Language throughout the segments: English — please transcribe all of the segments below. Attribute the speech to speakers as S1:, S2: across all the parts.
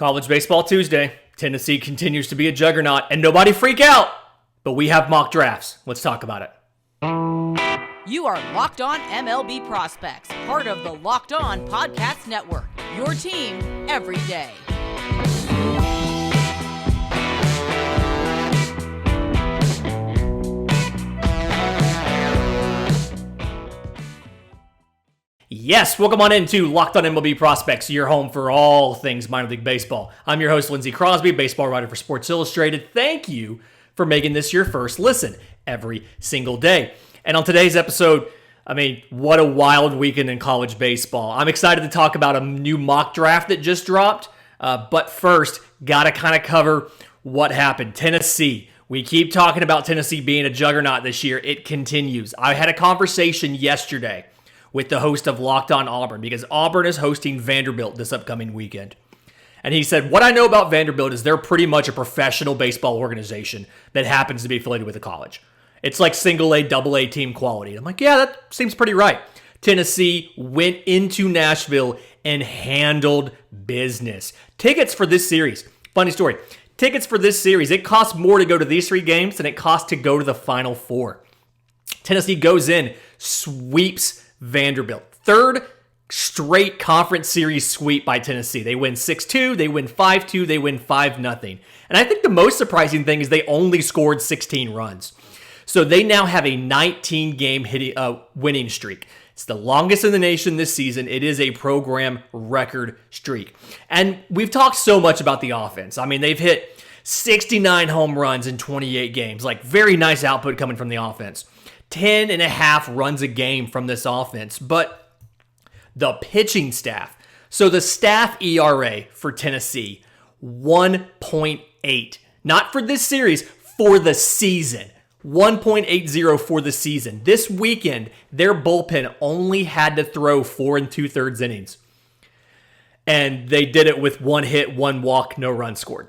S1: College Baseball Tuesday. Tennessee continues to be a juggernaut, and nobody freak out, but we have mock drafts. Let's talk about it.
S2: You are Locked On MLB Prospects, part of the Locked On Podcast Network, your team every day.
S1: Yes, welcome on into Locked On MLB Prospects, your home for all things minor league baseball. I'm your host, Lindsey Crosby, baseball writer for Sports Illustrated. Thank you for making this your first listen every single day. And on today's episode, what a wild weekend in college baseball. I'm excited to talk about a new mock draft that just dropped. But first, got to kind of cover what happened. Tennessee. We keep talking about Tennessee being a juggernaut this year. It continues. I had a conversation yesterday with the host of Locked On Auburn, because Auburn is hosting Vanderbilt this upcoming weekend. And he said, what I know about Vanderbilt is they're pretty much a professional baseball organization that happens to be affiliated with a college. It's like single A, double A team quality. I'm like, yeah, that seems pretty right. Tennessee went into Nashville and handled business. Tickets for this series, funny story, tickets for this series, it costs more to go to these three games than it costs to go to the Final Four. Tennessee goes in, sweeps Vanderbilt. Third straight conference series sweep by Tennessee. They win 6-2, they win 5-2, they win 5-0. And I think the most surprising thing is they only scored 16 runs. So they now have a 19-game winning streak. It's the longest in the nation this season. It is a program record streak. And we've talked so much about the offense. They've hit 69 home runs in 28 games. Like, very nice output coming from the offense. 10.5 runs a game from this offense. But the pitching staff. So the staff ERA for Tennessee, 1.8. Not for this series, for the season. 1.80 for the season. This weekend, their bullpen only had to throw 4 2/3 innings. And they did it with 1 hit, 1 walk, no runs scored.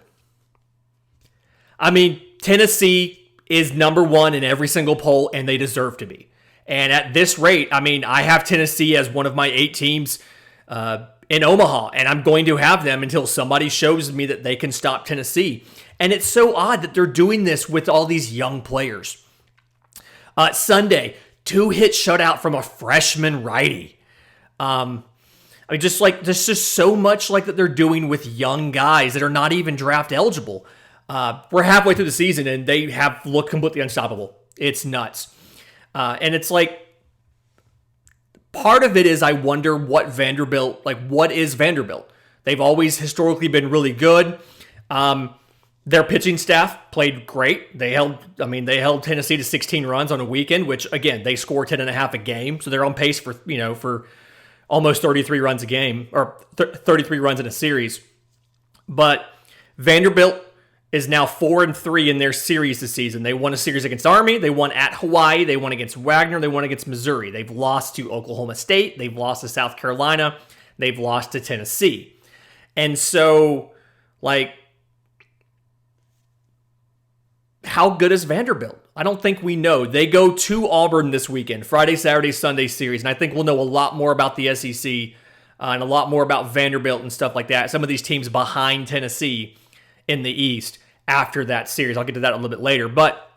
S1: Tennessee is number one in every single poll, and they deserve to be. And at this rate, I have Tennessee as one of my 8 teams in Omaha, and I'm going to have them until somebody shows me that they can stop Tennessee. And it's so odd that they're doing this with all these young players. Sunday, 2-hit shutout from a freshman righty. There's just so much like that they're doing with young guys that are not even draft eligible. We're halfway through the season and they have looked completely unstoppable. It's nuts. And it's like, part of it is I wonder what is Vanderbilt? They've always historically been really good. Their pitching staff played great. They held Tennessee to 16 runs on a weekend, which again, they score 10.5 a game. So they're on pace for almost 33 runs a game, or 33 runs in a series. But Vanderbilt is now 4-3 in their series this season. They won a series against Army. They won at Hawaii. They won against Wagner. They won against Missouri. They've lost to Oklahoma State. They've lost to South Carolina. They've lost to Tennessee. And so, how good is Vanderbilt? I don't think we know. They go to Auburn this weekend, Friday, Saturday, Sunday series. And I think we'll know a lot more about the SEC and a lot more about Vanderbilt and stuff like that. Some of these teams behind Tennessee in the East after that series. I'll get to that a little bit later. But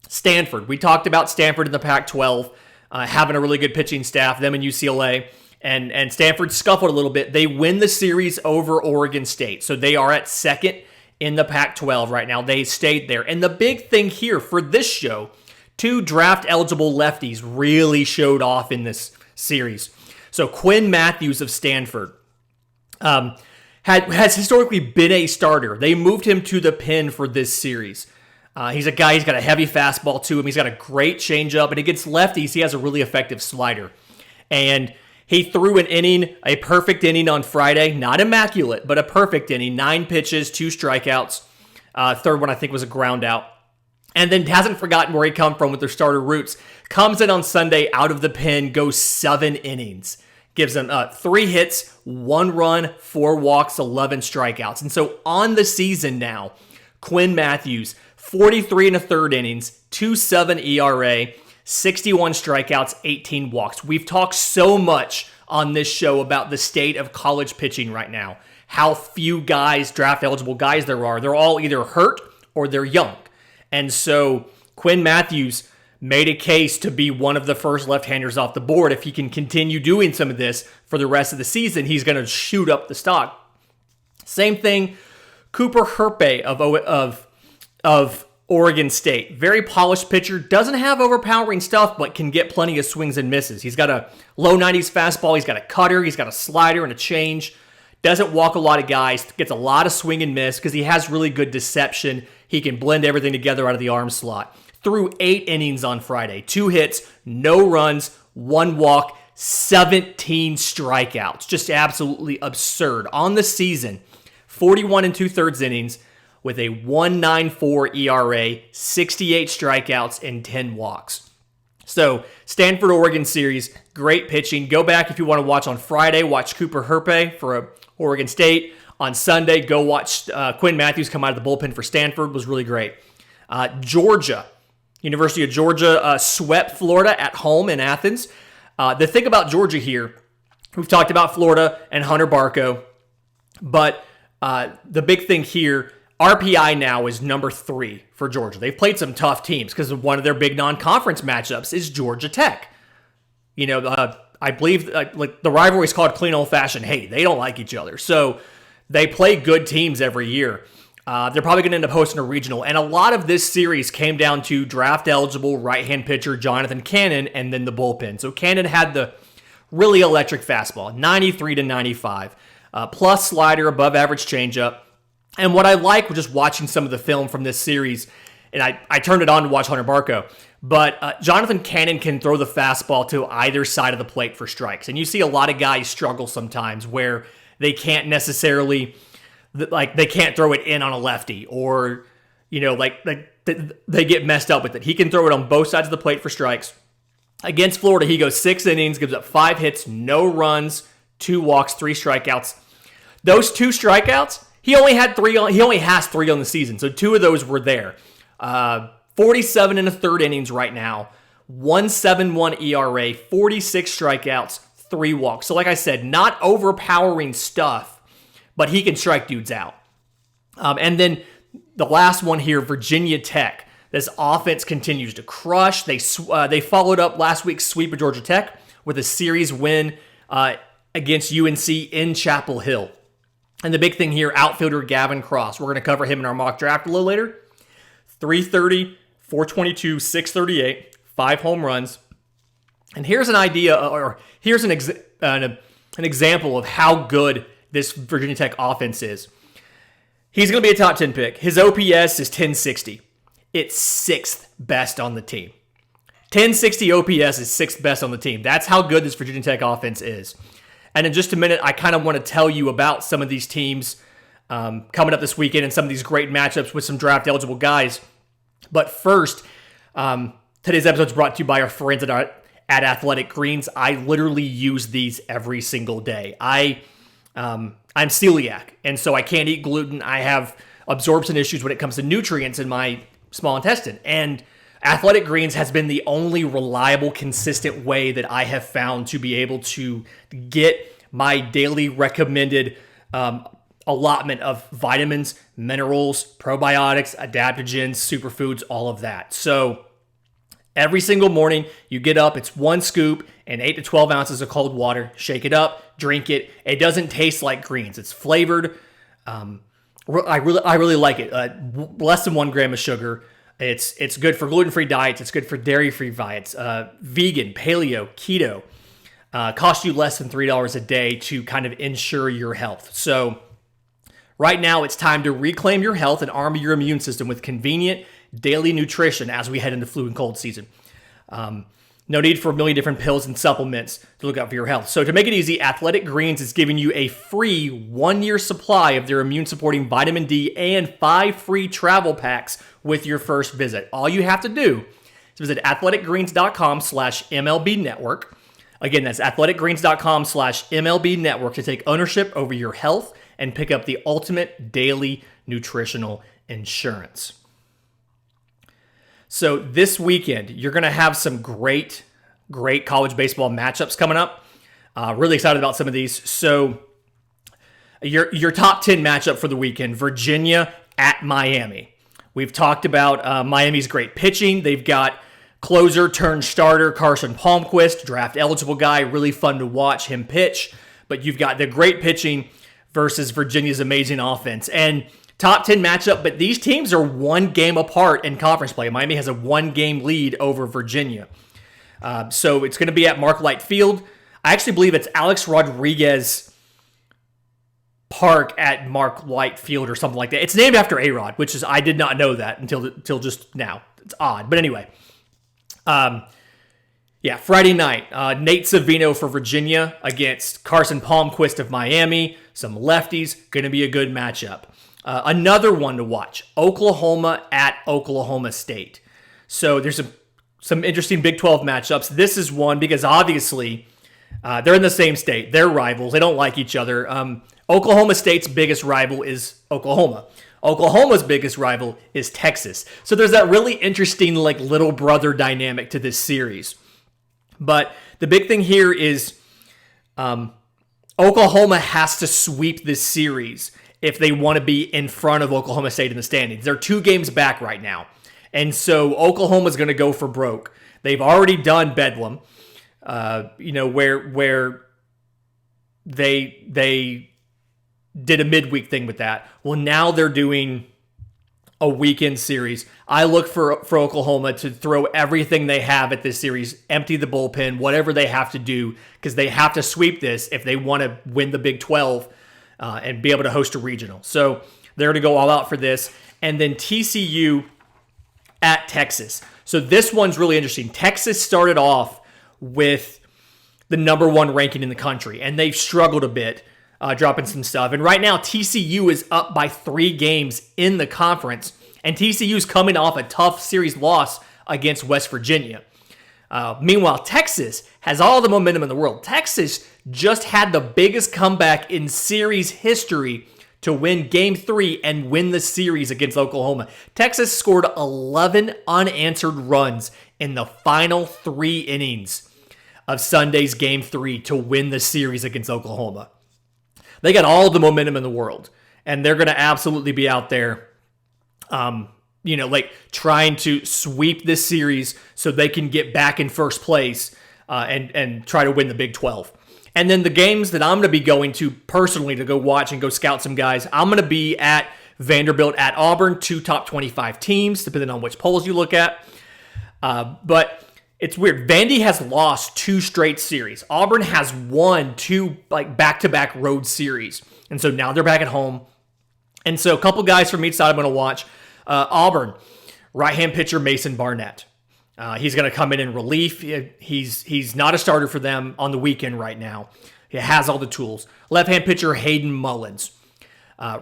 S1: Stanford, we talked about Stanford in the Pac-12 having a really good pitching staff, them and UCLA. And Stanford scuffled a little bit. They win the series over Oregon State. So they are at second in the Pac-12 right now. They stayed there. And the big thing here for this show, 2 draft-eligible lefties really showed off in this series. So Quinn Matthews of Stanford has historically been a starter. They moved him to the pen for this series. He's a guy, he's got a heavy fastball to him. He's got a great changeup, and against lefties, he has a really effective slider. And he threw an inning, a perfect inning on Friday. Not immaculate, but a perfect inning. 9 pitches, 2 strikeouts. Third one, I think, was a ground out. And then hasn't forgotten where he come from with their starter roots. Comes in on Sunday out of the pen, goes 7 innings. Gives them 3 hits, 1 run, 4 walks, 11 strikeouts. And so on the season now, Quinn Matthews, 43 1/3 innings, 2.7 ERA, 61 strikeouts, 18 walks. We've talked so much on this show about the state of college pitching right now. how few guys, draft eligible guys there are. They're all either hurt or they're young. And so Quinn Matthews made a case to be one of the first left-handers off the board. If he can continue doing some of this for the rest of the season, he's going to shoot up the stock. Same thing, Cooper Herpe of Oregon State. Very polished pitcher, doesn't have overpowering stuff, but can get plenty of swings and misses. He's got a low 90s fastball, he's got a cutter, he's got a slider and a change. Doesn't walk a lot of guys, gets a lot of swing and miss because he has really good deception. He can blend everything together out of the arm slot. Threw 8 innings on Friday, 2 hits, no runs, 1 walk, 17 strikeouts. Just absolutely absurd. On the season, 41 2/3 innings with a 1.94 ERA, 68 strikeouts, and 10 walks. So, Stanford-Oregon series, great pitching. Go back if you want to watch on Friday. Watch Cooper Herpe for Oregon State. On Sunday, go watch Quinn Matthews come out of the bullpen for Stanford. Was really great. Georgia, University of Georgia swept Florida at home in Athens. The thing about Georgia here, we've talked about Florida and Hunter Barco, but the big thing here, RPI now is number 3 for Georgia. They've played some tough teams because one of their big non-conference matchups is Georgia Tech. You know, I believe like the rivalry is called clean old-fashioned hate. They don't like each other. So they play good teams every year. They're probably going to end up hosting a regional. And a lot of this series came down to draft-eligible right-hand pitcher Jonathan Cannon and then the bullpen. So Cannon had the really electric fastball, 93 to 95, plus slider, above-average changeup. And what I like, just watching some of the film from this series, and I turned it on to watch Hunter Barco, but Jonathan Cannon can throw the fastball to either side of the plate for strikes. And you see a lot of guys struggle sometimes where they can't necessarily, like they can't throw it in on a lefty or, you know, they get messed up with it. He can throw it on both sides of the plate for strikes. Against Florida, he goes 6 innings, gives up 5 hits, no runs, 2 walks, 3 strikeouts. Those 2 strikeouts, he only has 3 on the season, so 2 of those were there. 47 1/3 innings right now, 1.71 ERA, 46 strikeouts, 3 walks. So like I said, not overpowering stuff, but he can strike dudes out. And then the last one here, Virginia Tech. This offense continues to crush. They followed up last week's sweep of Georgia Tech with a series win against UNC in Chapel Hill. And the big thing here, outfielder Gavin Cross. We're going to cover him in our mock draft a little later. 330, 422, 638, 5 home runs. And here's an idea, or here's an example of how good this Virginia Tech offense is. He's going to be a top 10 pick. His OPS is 1060. It's 6th best on the team. 1060 OPS is 6th best on the team. That's how good this Virginia Tech offense is. And in just a minute, I kind of want to tell you about some of these teams coming up this weekend and some of these great matchups with some draft-eligible guys. But first, today's episode is brought to you by our friends at Athletic Greens. I literally use these every single day. I'm celiac, and so I can't eat gluten. I have absorption issues when it comes to nutrients in my small intestine. And Athletic Greens has been the only reliable, consistent way that I have found to be able to get my daily recommended allotment of vitamins, minerals, probiotics, adaptogens, superfoods, all of that. So every single morning you get up, it's 1 scoop and 8 to 12 ounces of cold water. Shake it up, drink it. It doesn't taste like greens. It's flavored. I really like it. Less than 1 gram of sugar. It's good for gluten-free diets. It's good for dairy-free diets. Vegan, paleo, keto. Cost you less than $3 a day to kind of ensure your health. So right now it's time to reclaim your health and arm your immune system with convenient daily nutrition as we head into flu and cold season. No need for a million different pills and supplements to look out for your health. So to make it easy, Athletic Greens is giving you a free 1-year supply of their immune-supporting vitamin D and 5 free travel packs with your first visit. All you have to do is visit athleticgreens.com/MLB Network. Again, that's athleticgreens.com/MLB Network to take ownership over your health and pick up the ultimate daily nutritional insurance. So this weekend, you're going to have some great college baseball matchups coming up. Really excited about some of these. So Your top 10 matchup for the weekend, Virginia at Miami. We've talked about Miami's great pitching. They've got closer turned starter Carson Palmquist, draft eligible guy, really fun to watch him pitch. But you've got the great pitching versus Virginia's amazing offense. And top 10 matchup, but these teams are one game apart in conference play. Miami has a 1-game lead over Virginia. So it's going to be at Mark Light Field. I actually believe it's Alex Rodriguez Park at Mark Light Field or something like that. It's named after A-Rod, which is, I did not know that until just now. It's odd. But anyway, Friday night, Nate Savino for Virginia against Carson Palmquist of Miami. Some lefties, going to be a good matchup. Another one to watch, Oklahoma at Oklahoma State. So there's some interesting Big 12 matchups. This is one because obviously they're in the same state. They're rivals. They don't like each other. Oklahoma State's biggest rival is Oklahoma. Oklahoma's biggest rival is Texas. So there's that really interesting like little brother dynamic to this series. But the big thing here is Oklahoma has to sweep this series if they want to be in front of Oklahoma State in the standings. They're 2 games back right now. And so Oklahoma's going to go for broke. They've already done Bedlam, where they did a midweek thing with that. Well, now they're doing a weekend series. I look for Oklahoma to throw everything they have at this series, empty the bullpen, whatever they have to do, because they have to sweep this if they want to win the Big 12 and be able to host a regional. So they're going to go all out for this. And then TCU at Texas. So this one's really interesting. Texas started off with the number 1 ranking in the country, and they've struggled a bit, dropping some stuff. And right now, TCU is up by 3 games in the conference, and TCU is coming off a tough series loss against West Virginia. Meanwhile, Texas has all the momentum in the world. Texas just had the biggest comeback in series history to win Game 3 and win the series against Oklahoma. Texas scored 11 unanswered runs in the final 3 innings of Sunday's Game 3 to win the series against Oklahoma. They got all the momentum in the world, and they're going to absolutely be out there, trying to sweep this series so they can get back in first place and try to win the Big 12. And then the games that I'm going to be going to personally to go watch and go scout some guys, I'm going to be at Vanderbilt at Auburn, 2 top 25 teams, depending on which polls you look at. But it's weird. Vandy has lost 2 straight series. Auburn has won 2 back-to-back road series. And so now they're back at home. And so a couple guys from each side I'm going to watch. Auburn, right-hand pitcher Mason Barnett. He's going to come in relief. He's not a starter for them on the weekend right now. He has all the tools. Left-hand pitcher Hayden Mullins.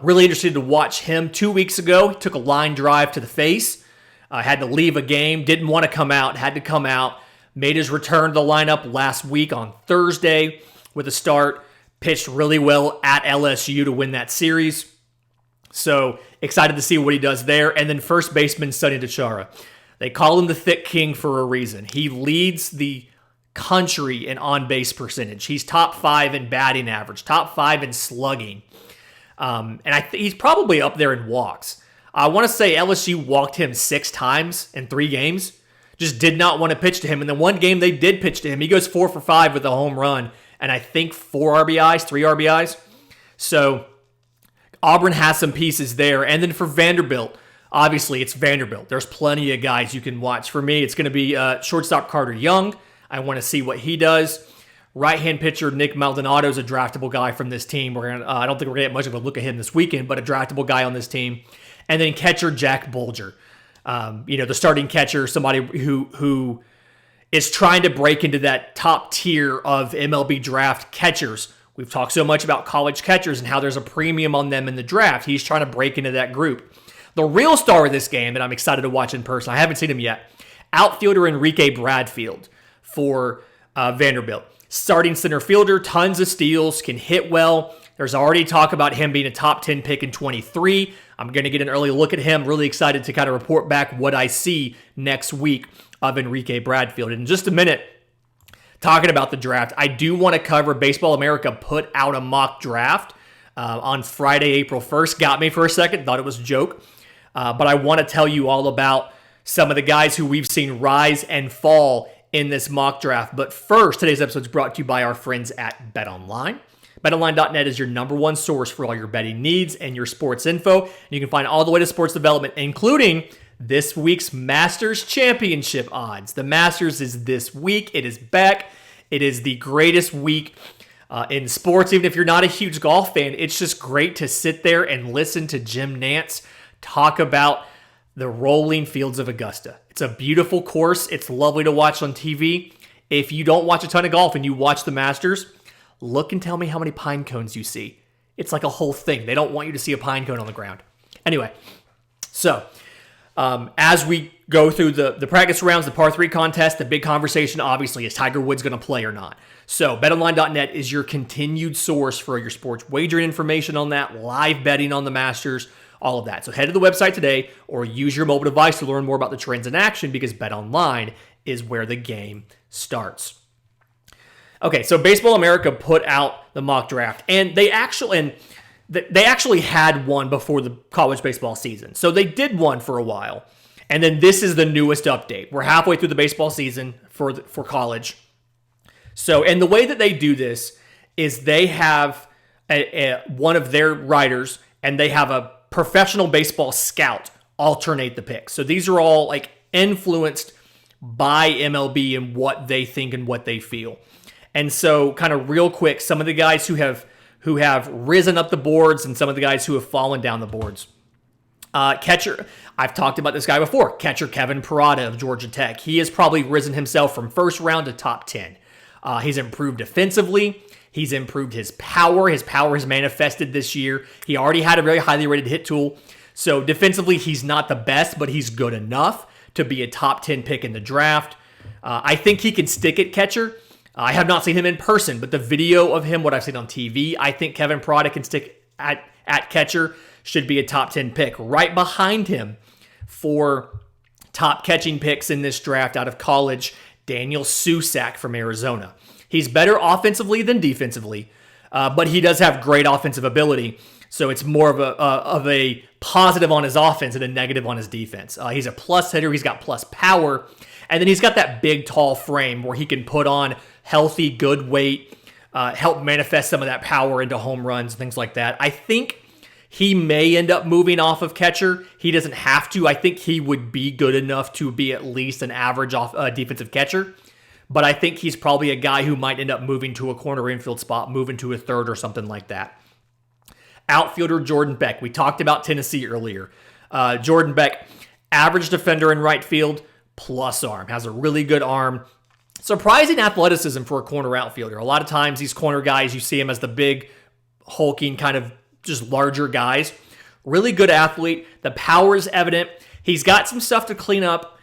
S1: Really interested to watch him. 2 weeks ago, he took a line drive to the face. Had to leave a game. Didn't want to come out. Had to come out. Made his return to the lineup last week on Thursday with a start. Pitched really well at LSU to win that series. So excited to see what he does there. And then first baseman Sonny DiChiara. They call him the Thick King for a reason. He leads the country in on-base percentage. He's top 5 in batting average, top 5 in slugging. And he's probably up there in walks. I want to say LSU walked him 6 times in 3 games. Just did not want to pitch to him. And then one game they did pitch to him. He goes 4 for 5 with a home run. And I think 3 RBIs. So Auburn has some pieces there. And then for Vanderbilt, obviously, it's Vanderbilt. There's plenty of guys you can watch. For me, it's going to be shortstop Carter Jung. I want to see what he does. Right-hand pitcher Nick Maldonado is a draftable guy from this team. I don't think we're going to get much of a look at him this weekend, but a draftable guy on this team. And then catcher Jack Bolger. The starting catcher, somebody who is trying to break into that top tier of MLB Draft catchers. We've talked so much about college catchers and how there's a premium on them in the draft. He's trying to break into that group. The real star of this game that I'm excited to watch in person, I haven't seen him yet, outfielder Enrique Bradfield for Vanderbilt. Starting center fielder, tons of steals, can hit well. There's already talk about him being a top 10 pick in 23. I'm going to get an early look at him. Really excited to kind of report back what I see next week of Enrique Bradfield. In just a minute, talking about the draft, I do want to cover Baseball America put out a mock draft on Friday, April 1st. Got me for a second. Thought it was a joke. But I want to tell you all about some of the guys who we've seen rise and fall in this mock draft. But first, today's episode is brought to you by our friends at BetOnline. BetOnline.net is your number one source for all your betting needs and your sports info. You can find all the way to sports development, including this week's Masters Championship odds. The Masters is this week. It is Beck. It is the greatest week in sports. Even if you're not a huge golf fan, it's just great to sit there and listen to Jim Nantz talk about the rolling fields of Augusta. It's a beautiful course. It's lovely to watch on TV. If you don't watch a ton of golf and you watch the Masters, look and tell me how many pine cones you see. It's like a whole thing. They don't want you to see a pine cone on the ground. Anyway, so as we go through the practice rounds, the par 3 contest, the big conversation obviously is Tiger Woods going to play or not. So betonline.net is your continued source for your sports wagering information on that, live betting on the Masters, all of that. So head to the website today or use your mobile device to learn more about the trends in action, because BetOnline is where the game starts. Okay, so Baseball America put out the mock draft, and they actually had one before the college baseball season. So they did one for a while, and then this is the newest update. We're halfway through the baseball season for college. So, and the way that they do this is they have one of their writers, and they have a professional baseball scout alternate the picks. So these are all like influenced by MLB and what they think and what they feel. And so kind of real quick, some of the guys who have risen up the boards and some of the guys who have fallen down the boards. Catcher, I've talked about this guy before. Catcher Kevin Parada of Georgia Tech. He has probably risen himself from first round to top 10. He's improved defensively. He's improved his power. His power has manifested this year. He already had a very highly rated hit tool. So defensively, he's not the best, but he's good enough to be a top 10 pick in the draft. I think he can stick at catcher. I have not seen him in person, but the video of him, what I've seen on TV, I think Kevin Parada can stick at catcher, should be a top 10 pick. Right behind him for top catching picks in this draft out of college, Daniel Susac from Arizona. He's better offensively than defensively, but he does have great offensive ability, so it's more of a positive on his offense and a negative on his defense. He's a plus hitter. He's got plus power, and then he's got that big, tall frame where he can put on healthy, good weight, help manifest some of that power into home runs, things like that. I think he may end up moving off of catcher. He doesn't have to. I think he would be good enough to be at least an average defensive catcher. But I think he's probably a guy who might end up moving to a corner infield spot, moving to a third or something like that. Outfielder Jordan Beck. We talked about Tennessee earlier. Jordan Beck, average defender in right field, plus arm. Has a really good arm. Surprising athleticism for a corner outfielder. A lot of times these corner guys, you see him as the big, hulking, kind of just larger guys. Really good athlete. The power is evident. He's got some stuff to clean up.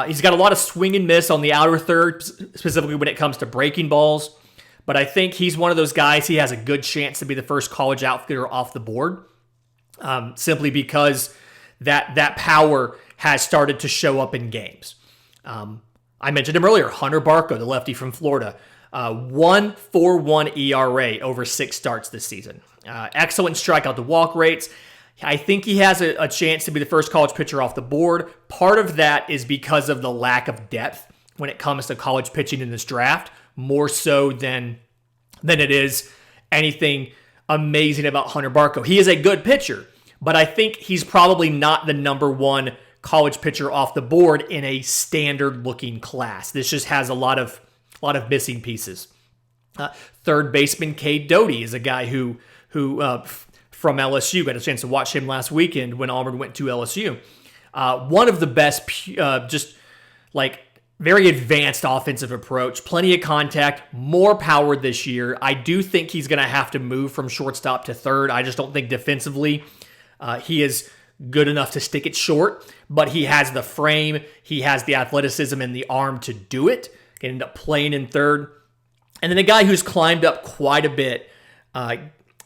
S1: He's got a lot of swing and miss on the outer third, specifically when it comes to breaking balls. But I think he's one of those guys, he has a good chance to be the first college outfielder off the board, simply because that power has started to show up in games. I mentioned him earlier, Hunter Barco, the lefty from Florida. 1.41 ERA over 6 starts this season. Excellent strikeout to walk rates. I think he has a chance to be the first college pitcher off the board. Part of that is because of the lack of depth when it comes to college pitching in this draft, more so than it is anything amazing about Hunter Barco. He is a good pitcher, but I think he's probably not the number one college pitcher off the board in a standard-looking class. This just has a lot of missing pieces. Third baseman Kody Doty is a guy who from LSU. Got a chance to watch him last weekend when Auburn went to LSU. One of the best, just like very advanced offensive approach, plenty of contact, more power this year. I do think he's going to have to move from shortstop to third. I just don't think defensively he is good enough to stick it short, but he has the frame, he has the athleticism and the arm to do it. Can end up playing in third. And then a guy who's climbed up quite a bit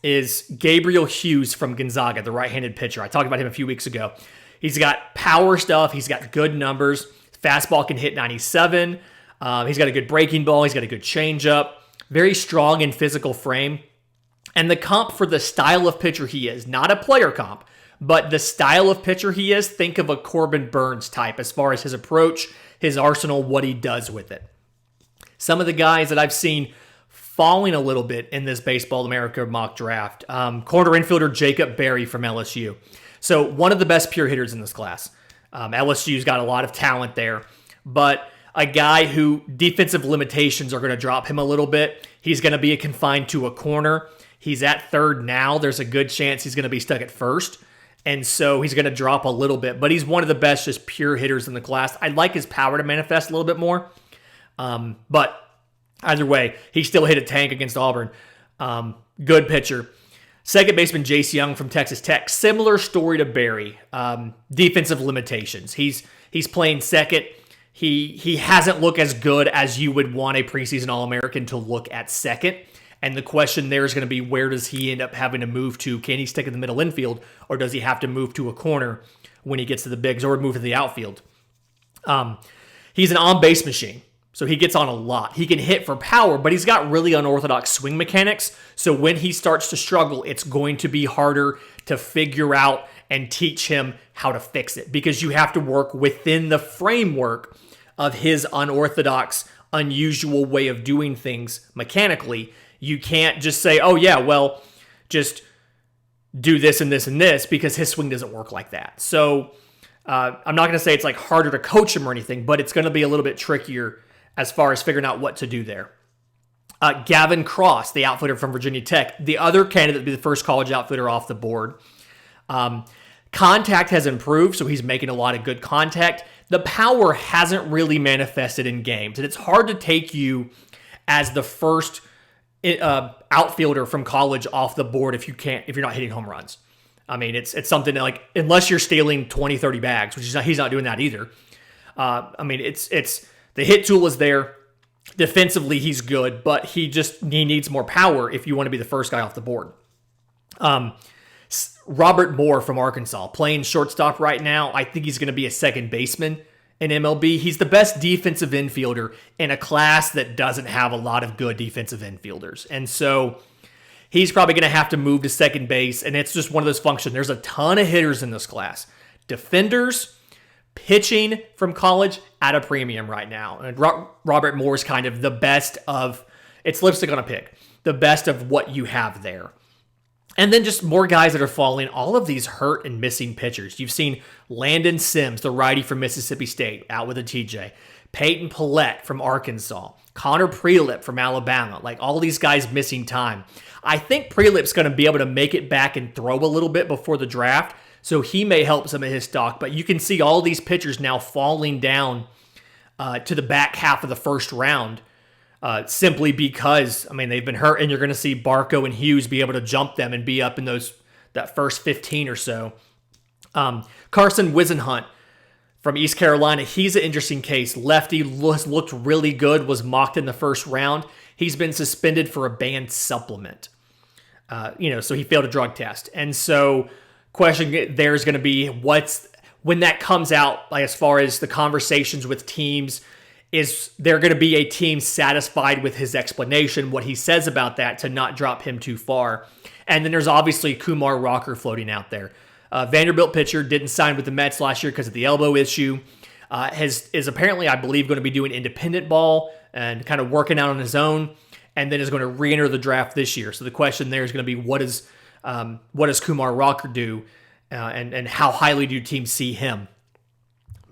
S1: is Gabriel Hughes from Gonzaga, the right-handed pitcher. I talked about him a few weeks ago. He's got power stuff. He's got good numbers. Fastball can hit 97. He's got a good breaking ball. He's got a good changeup. Very strong and physical frame. And the comp for the style of pitcher he is, not a player comp, but the style of pitcher he is, think of a Corbin Burnes type as far as his approach, his arsenal, what he does with it. Some of the guys that I've seen falling a little bit in this Baseball America mock draft, corner infielder Jacob Berry from LSU. So one of the best pure hitters in this class. LSU's got a lot of talent there, but a guy who defensive limitations are going to drop him a little bit. He's going to be confined to a corner. He's at third now. There's a good chance he's going to be stuck at first. And so he's going to drop a little bit. But he's one of the best just pure hitters in the class. I'd like his power to manifest a little bit more. But either way, he still hit a tank against Auburn. Good pitcher. Second baseman Jace Jung from Texas Tech. Similar story to Barry. Defensive limitations. He's playing second. He hasn't looked as good as you would want a preseason All-American to look at second. And the question there is going to be, where does he end up having to move to? Can he stick in the middle infield, or does he have to move to a corner when he gets to the bigs, or move to the outfield? He's an on-base machine, so he gets on a lot. He can hit for power, but he's got really unorthodox swing mechanics. So when he starts to struggle, it's going to be harder to figure out and teach him how to fix it, because you have to work within the framework of his unorthodox, unusual way of doing things mechanically. You can't just say, oh yeah, well, just do this and this and this, because his swing doesn't work like that. So I'm not going to say it's like harder to coach him or anything, but it's going to be a little bit trickier as far as figuring out what to do there. Gavin Cross, the outfielder from Virginia Tech, the other candidate to be the first college outfielder off the board. Contact has improved, so he's making a lot of good contact. The power hasn't really manifested in games, and it's hard to take you as the first outfielder from college off the board if you're not hitting home runs. I mean, it's something that, like, unless you're stealing 20, 30 bags, which he's not doing that either. I mean, it's the hit tool is there. Defensively, he's good, but he needs more power if you want to be the first guy off the board. Robert Moore from Arkansas, playing shortstop right now. I think he's going to be a second baseman in MLB. He's the best defensive infielder in a class that doesn't have a lot of good defensive infielders. And so he's probably going to have to move to second base, and it's just one of those functions. There's a ton of hitters in this class. Defenders, pitching from college at a premium right now. And Robert Moore is kind of the best of, it's lipstick on a pig, the best of what you have there. And then just more guys that are falling, all of these hurt and missing pitchers. You've seen Landon Sims, the righty from Mississippi State, out with a TJ. Peyton Pallette from Arkansas. Connor Prielipp from Alabama. Like, all these guys missing time. I think Prielipp's going to be able to make it back and throw a little bit before the draft, so he may help some of his stock. But you can see all these pitchers now falling down to the back half of the first round. Simply because, I mean, they've been hurt, and you're going to see Barco and Hughes be able to jump them and be up in that first 15 or so. Carson Whisenhunt from East Carolina, he's an interesting case. Lefty looked really good, was mocked in the first round. He's been suspended for a banned supplement. So he failed a drug test. And so question there is going to be, when that comes out, like, as far as the conversations with teams, is there going to be a team satisfied with his explanation, what he says about that, to not drop him too far? And then there's obviously Kumar Rocker floating out there. Vanderbilt pitcher, didn't sign with the Mets last year because of the elbow issue. Is apparently, I believe, going to be doing independent ball and kind of working out on his own, and then is going to re-enter the draft this year. So the question there is going to be, what does Kumar Rocker do, and how highly do teams see him?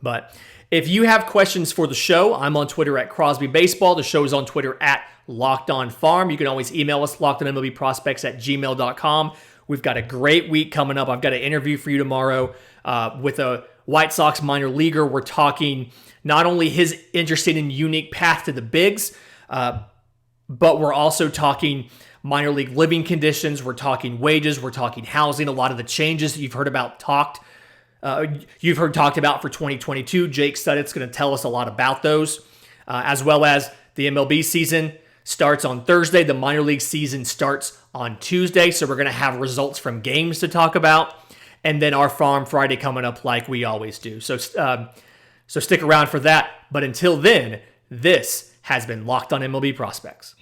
S1: But if you have questions for the show, I'm on Twitter at Crosby Baseball. The show is on Twitter at Locked On Farm. You can always email us, lockedonmlbprospects@gmail.com. We've got a great week coming up. I've got an interview for you tomorrow with a White Sox minor leaguer. We're talking not only his interesting and unique path to the bigs, but we're also talking minor league living conditions. We're talking wages. We're talking housing. A lot of the changes that you've heard talked about for 2022. Jake Studdett's going to tell us a lot about those, as well as the MLB season starts on Thursday. The minor league season starts on Tuesday, so we're going to have results from games to talk about, and then our Farm Friday coming up like we always do. So stick around for that. But until then, this has been Locked On MLB Prospects.